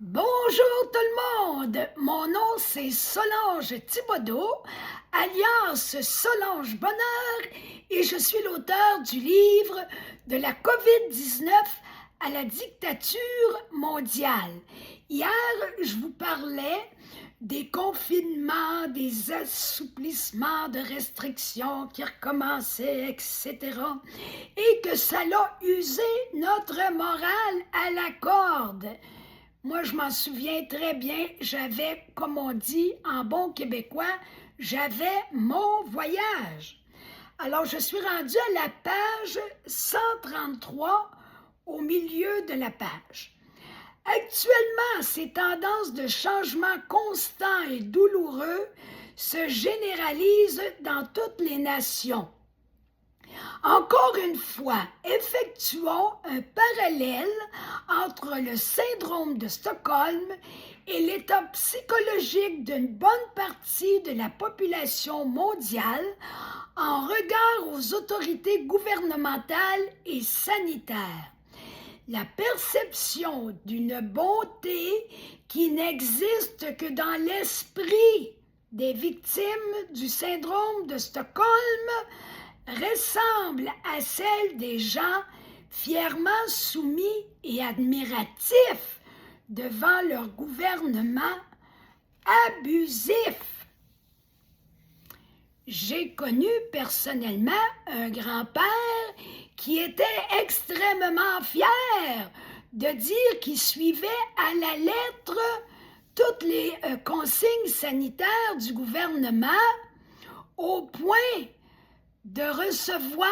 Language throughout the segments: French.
Bonjour tout le monde, mon nom c'est Solange Thibodeau, alias Solange Bonheur, et je suis l'auteur du livre de la COVID-19 à la dictature mondiale. Hier, je vous parlais des confinements, des assouplissements de restrictions qui recommençaient, etc. Et que ça l'a usé notre morale à la corde. Moi, je m'en souviens très bien, j'avais, comme on dit en bon québécois, j'avais mon voyage. Alors, je suis rendue à la page 133, au milieu de la page. Actuellement, ces tendances de changement constant et douloureux se généralisent dans toutes les nations. Encore une fois, effectuons un parallèle entre le syndrome de Stockholm et l'état psychologique d'une bonne partie de la population mondiale en regard aux autorités gouvernementales et sanitaires. La perception d'une bonté qui n'existe que dans l'esprit des victimes du syndrome de Stockholm ressemble à celle des gens fièrement soumis et admiratifs devant leur gouvernement abusif. J'ai connu personnellement un grand-père qui était extrêmement fier de dire qu'il suivait à la lettre toutes les consignes sanitaires du gouvernement au point de recevoir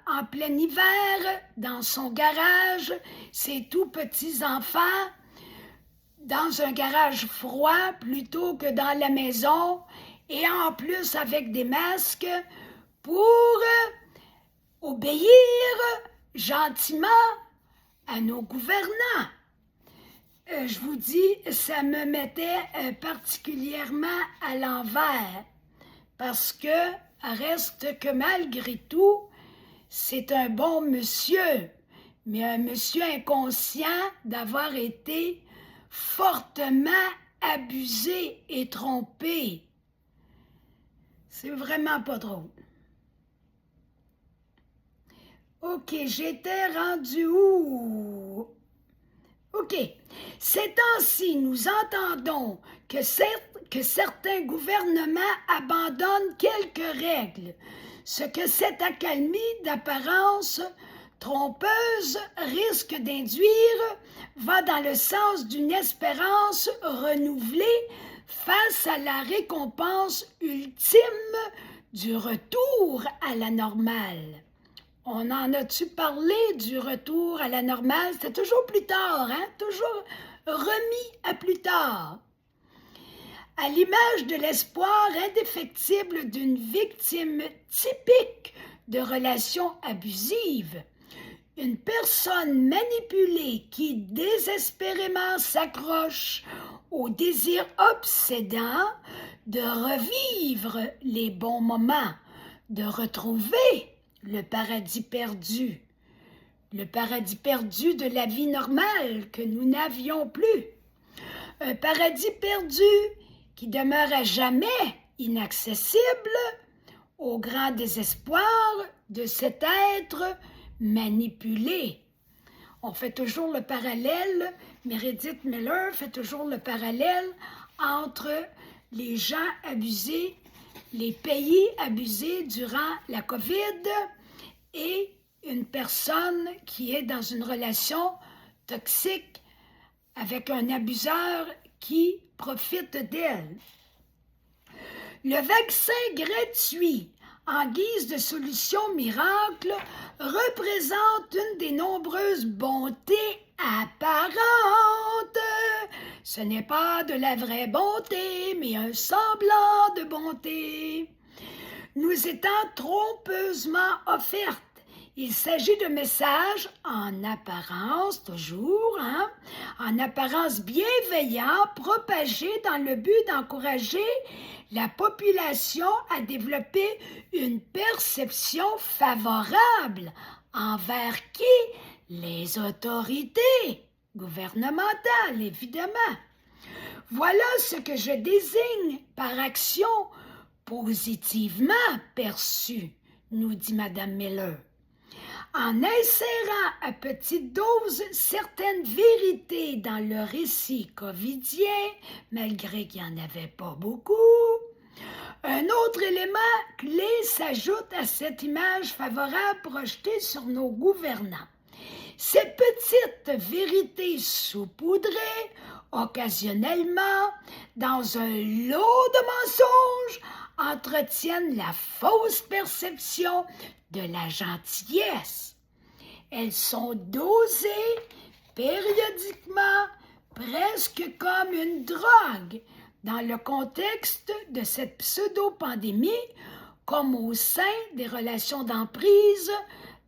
en plein hiver dans son garage ses tout petits enfants dans un garage froid plutôt que dans la maison et en plus avec des masques pour obéir gentiment à nos gouvernants. Je vous dis, ça me mettait particulièrement à l'envers parce que reste que malgré tout, c'est un bon monsieur, mais un monsieur inconscient d'avoir été fortement abusé et trompé. C'est vraiment pas drôle. OK, j'étais rendu où? OK. Ces temps-ci, nous entendons que certains gouvernements abandonnent quelques règles, ce que cette accalmie d'apparence trompeuse risque d'induire va dans le sens d'une espérance renouvelée face à la récompense ultime du retour à la normale. On en a-tu parlé du retour à la normale? C'était toujours plus tard, hein? Toujours remis à plus tard. À l'image de l'espoir indéfectible d'une victime typique de relations abusives, une personne manipulée qui désespérément s'accroche au désir obsédant de revivre les bons moments, de retrouver le paradis perdu de la vie normale que nous n'avions plus. Un paradis perdu qui demeure à jamais inaccessible au grand désespoir de cet être manipulé. On fait toujours le parallèle, Meredith Miller fait toujours le parallèle entre les gens abusés, les pays abusés durant la COVID et une personne qui est dans une relation toxique avec un abuseur qui profite d'elle. Le vaccin gratuit, en guise de solution miracle, représente une des nombreuses bontés apparentes. Ce n'est pas de la vraie bonté, mais un semblant de bonté. Nous étant trompeusement offertes. Il s'agit de messages en apparence, toujours, en apparence bienveillants, propagés dans le but d'encourager la population à développer une perception favorable envers qui? Les autorités. gouvernementale, évidemment. Voilà ce que je désigne par action positivement perçue, nous dit Mme Miller. En insérant à petite dose certaines vérités dans le récit covidien, malgré qu'il n'y en avait pas beaucoup, un autre élément clé s'ajoute à cette image favorable projetée sur nos gouvernants. Ces petites vérités saupoudrées, occasionnellement, dans un lot de mensonges, entretiennent la fausse perception de la gentillesse. Elles sont dosées périodiquement, presque comme une drogue, dans le contexte de cette pseudo-pandémie, comme au sein des relations d'emprise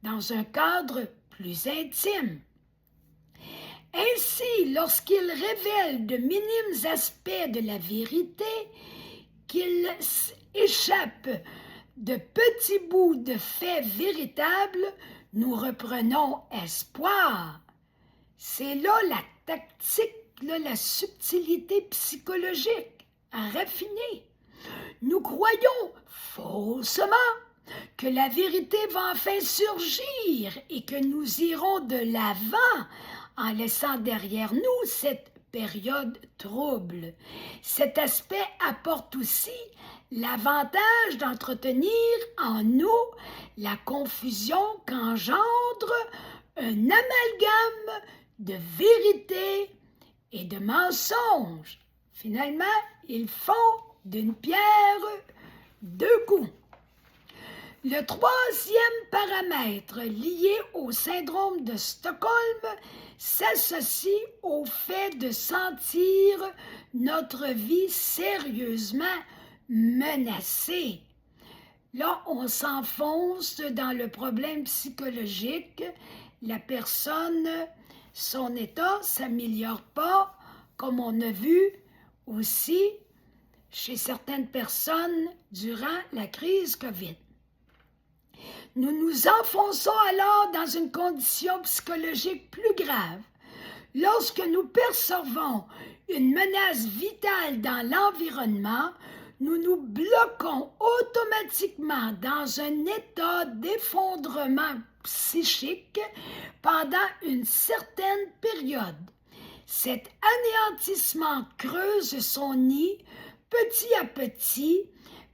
dans un cadre plus intime. Ainsi, lorsqu'il révèle de minimes aspects de la vérité, qu'il échappe de petits bouts de faits véritables, nous reprenons espoir. C'est là la tactique, la subtilité psychologique à raffiner. Nous croyons faussement que la vérité va enfin surgir et que nous irons de l'avant en laissant derrière nous cette période trouble. Cet aspect apporte aussi l'avantage d'entretenir en nous la confusion qu'engendre un amalgame de vérité et de mensonges. Finalement, ils font d'une pierre deux coups. Le troisième paramètre lié au syndrome de Stockholm s'associe au fait de sentir notre vie sérieusement menacée. Là, on s'enfonce dans le problème psychologique. La personne, son état ne s'améliore pas, comme on a vu aussi chez certaines personnes durant la crise COVID. Nous nous enfonçons alors dans une condition psychologique plus grave. Lorsque nous percevons une menace vitale dans l'environnement, nous nous bloquons automatiquement dans un état d'effondrement psychique pendant une certaine période. Cet anéantissement creuse son nid petit à petit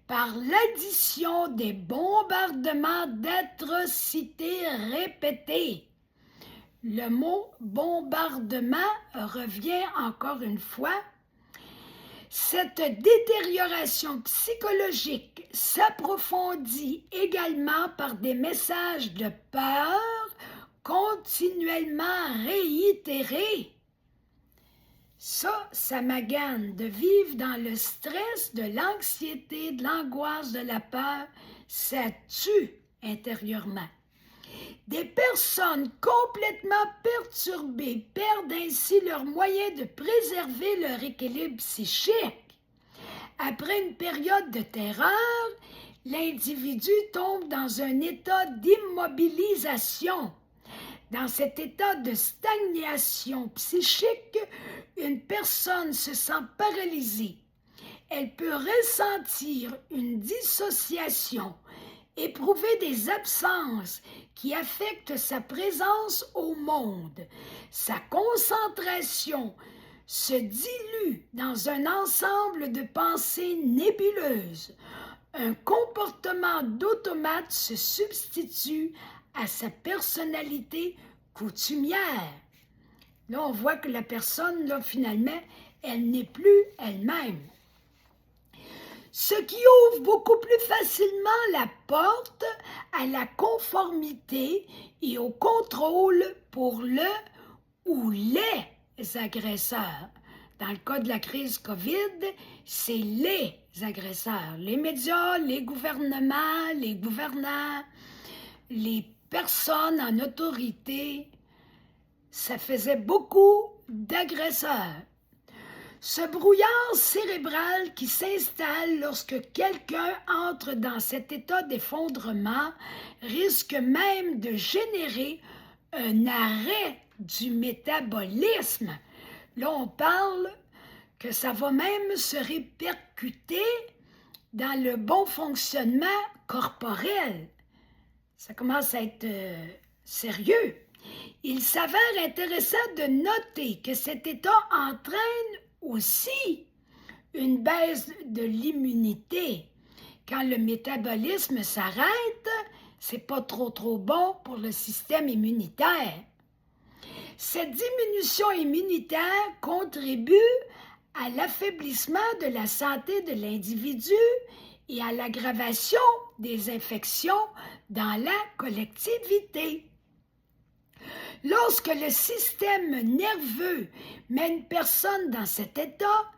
par l'addition des bombardements d'atrocités répétées. Le mot bombardement revient encore une fois. Cette détérioration psychologique s'approfondit également par des messages de peur continuellement réitérés. Ça m'agane de vivre dans le stress, de l'anxiété, de l'angoisse, de la peur. Ça tue intérieurement. Des personnes complètement perturbées perdent ainsi leur moyen de préserver leur équilibre psychique. Après une période de terreur, l'individu tombe dans un état d'immobilisation. Dans cet état de stagnation psychique, une personne se sent paralysée. Elle peut ressentir une dissociation, éprouver des absences qui affectent sa présence au monde. Sa concentration se dilue dans un ensemble de pensées nébuleuses. Un comportement d'automate se substitue à sa personnalité coutumière. Là, on voit que la personne, là, finalement, elle n'est plus elle-même. Ce qui ouvre beaucoup plus facilement la porte à la conformité et au contrôle pour le ou les agresseurs. Dans le cas de la crise COVID, c'est les agresseurs. Les médias, les gouvernements, les gouvernants, les personnes en autorité, ça faisait beaucoup d'agresseurs. Ce brouillard cérébral qui s'installe lorsque quelqu'un entre dans cet état d'effondrement risque même de générer un arrêt du métabolisme. Là, on parle que ça va même se répercuter dans le bon fonctionnement corporel. Ça commence à être sérieux. Il s'avère intéressant de noter que cet état entraîne aussi une baisse de l'immunité. Quand le métabolisme s'arrête, c'est pas trop bon pour le système immunitaire. Cette diminution immunitaire contribue à l'affaiblissement de la santé de l'individu et à l'aggravation des infections dans la collectivité. Lorsque le système nerveux met une personne dans cet état,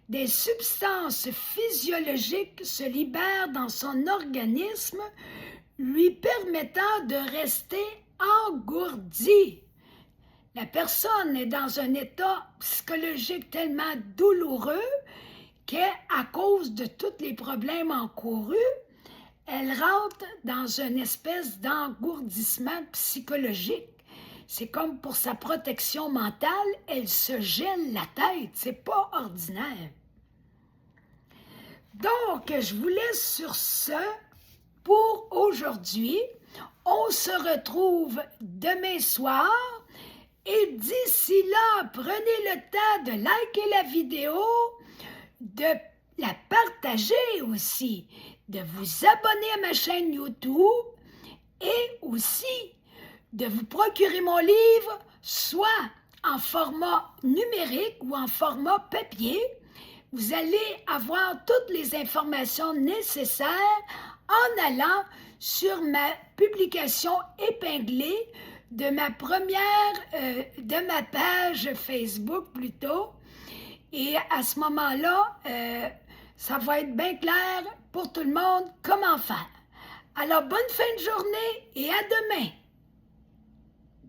des substances physiologiques se libèrent dans son organisme, lui permettant de rester engourdi. La personne est dans un état psychologique tellement douloureux qu'à cause de tous les problèmes encourus, elle rentre dans une espèce d'engourdissement psychologique. C'est comme pour sa protection mentale, elle se gèle la tête. C'est pas ordinaire. Donc, je vous laisse sur ce pour aujourd'hui. On se retrouve demain soir. Et d'ici là, prenez le temps de liker la vidéo, de la partager aussi, de vous abonner à ma chaîne YouTube et aussi de vous procurer mon livre, soit en format numérique ou en format papier. Vous allez avoir toutes les informations nécessaires en allant sur ma publication épinglée de ma page Facebook plutôt. Et à ce moment-là, ça va être bien clair pour tout le monde comment faire. Alors, bonne fin de journée et à demain!